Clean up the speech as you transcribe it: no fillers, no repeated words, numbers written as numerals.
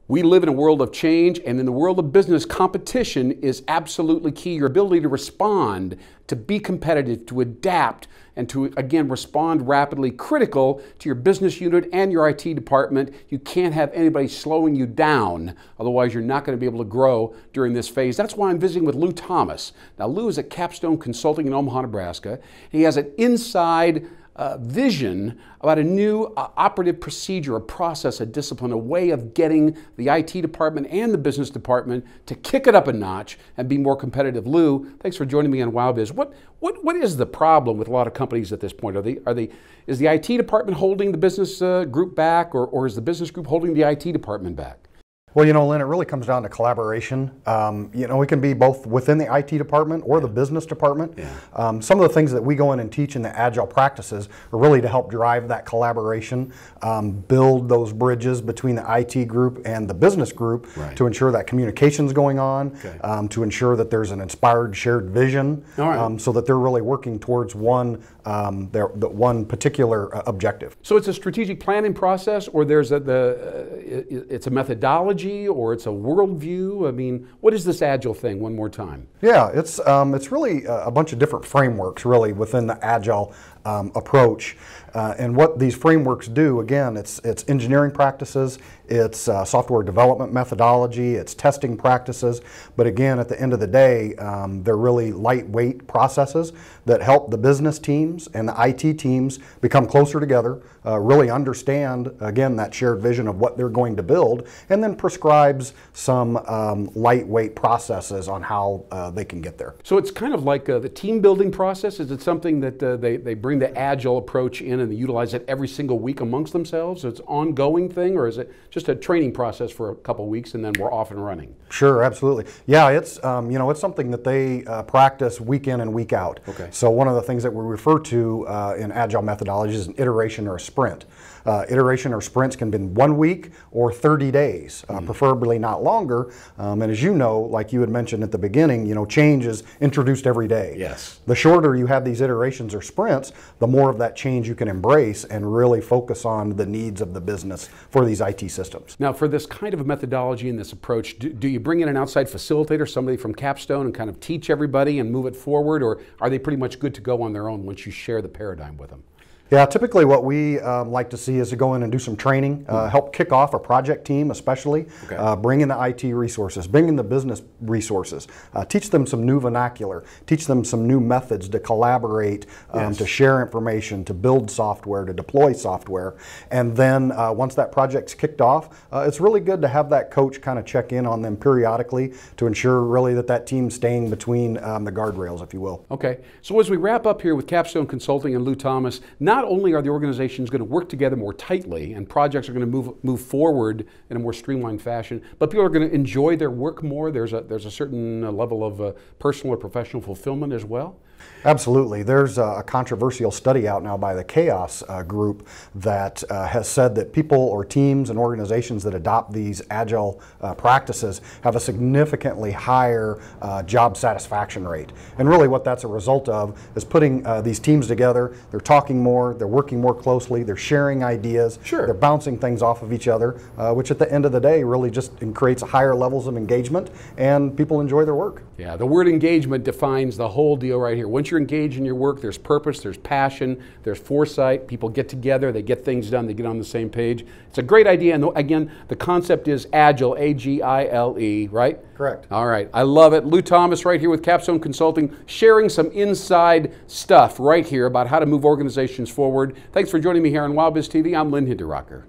We live in a world of change, and in the world of business, competition is absolutely key. Your ability to respond, to be competitive, to adapt, and to, again, respond rapidly, critical to your business unit and your IT department. You can't have anybody slowing you down, otherwise you're not going to be able to grow during this phase. That's why I'm visiting with Lou Thomas. Now, Lou is at Capstone Consulting in Omaha, Nebraska. He has an inside vision about a new operative procedure, a process, a discipline, a way of getting the IT department and the business department to kick it up a notch and be more competitive. Lou, thanks for joining me on WOWBIZ. What is the problem with a lot of companies at this point? Is the IT department holding the business group back, or is the business group holding the IT department back? Well, Lynn, it really comes down to collaboration. It can be both within the IT department or the business department. Yeah. Some of the things that we go in and teach in the Agile practices are really to help drive that collaboration, build those bridges between the IT group and the business group, right, to ensure that communication's going on, okay, to ensure that there's an inspired shared vision, right, so that they're really working towards one particular objective. So it's a strategic planning process, or there's it's a methodology, or it's a worldview? I mean, what is this Agile thing, one more time? Yeah, it's really a bunch of different frameworks really within the Agile approach. And what these frameworks do, again, it's engineering practices, it's software development methodology, it's testing practices, but again, at the end of the day, they're really lightweight processes that help the business teams and the IT teams become closer together, really understand, again, that shared vision of what they're going to build, and then prescribes some lightweight processes on how they can get there. So it's kind of like the team building process. Is it something that they bring the Agile approach in and they utilize it every single week amongst themselves? So it's an ongoing thing, or is it just a training process for a couple of weeks and then we're off and running? Sure, absolutely. Yeah, it's it's something that they practice week in and week out. Okay. So one of the things that we refer to in Agile methodology is an iteration or a sprint. Iteration or sprints can be 1 week or 30 days, preferably not longer. And as you know, like you had mentioned at the beginning, change is introduced every day. Yes. The shorter you have these iterations or sprints, the more of that change you can embrace and really focus on the needs of the business for these IT systems. Now, for this kind of a methodology and this approach, do you bring in an outside facilitator, somebody from Capstone, and kind of teach everybody and move it forward, or are they pretty much good to go on their own once you share the paradigm with them? Yeah, typically what we like to see is to go in and do some training, help kick off a project team especially, okay, bring in the IT resources, bring in the business resources, teach them some new vernacular, teach them some new methods to collaborate, yes, to share information, to build software, to deploy software. And then once that project's kicked off, it's really good to have that coach kind of check in on them periodically to ensure really that team's staying between the guardrails, if you will. Okay, so as we wrap up here with Capstone Consulting and Lou Thomas, not only are the organizations going to work together more tightly and projects are going to move forward in a more streamlined fashion, but people are going to enjoy their work more. There's a certain level of personal or professional fulfillment as well. Absolutely. There's a controversial study out now by the Chaos group that has said that people or teams and organizations that adopt these Agile practices have a significantly higher job satisfaction rate. And really what that's a result of is putting these teams together. They're talking more, they're working more closely, they're sharing ideas, sure, they're bouncing things off of each other, which at the end of the day really just creates higher levels of engagement and people enjoy their work. Yeah, the word engagement defines the whole deal right here. Once you're engaged in your work, there's purpose, there's passion, there's foresight. People get together, they get things done, they get on the same page. It's a great idea, and again, the concept is Agile, A-G-I-L-E, right? Correct. All right, I love it. Lou Thomas right here with Capstone Consulting, sharing some inside stuff right here about how to move organizations forward. Thanks for joining me here on WOWBIZ-TV. I'm Lynn Hinderaker.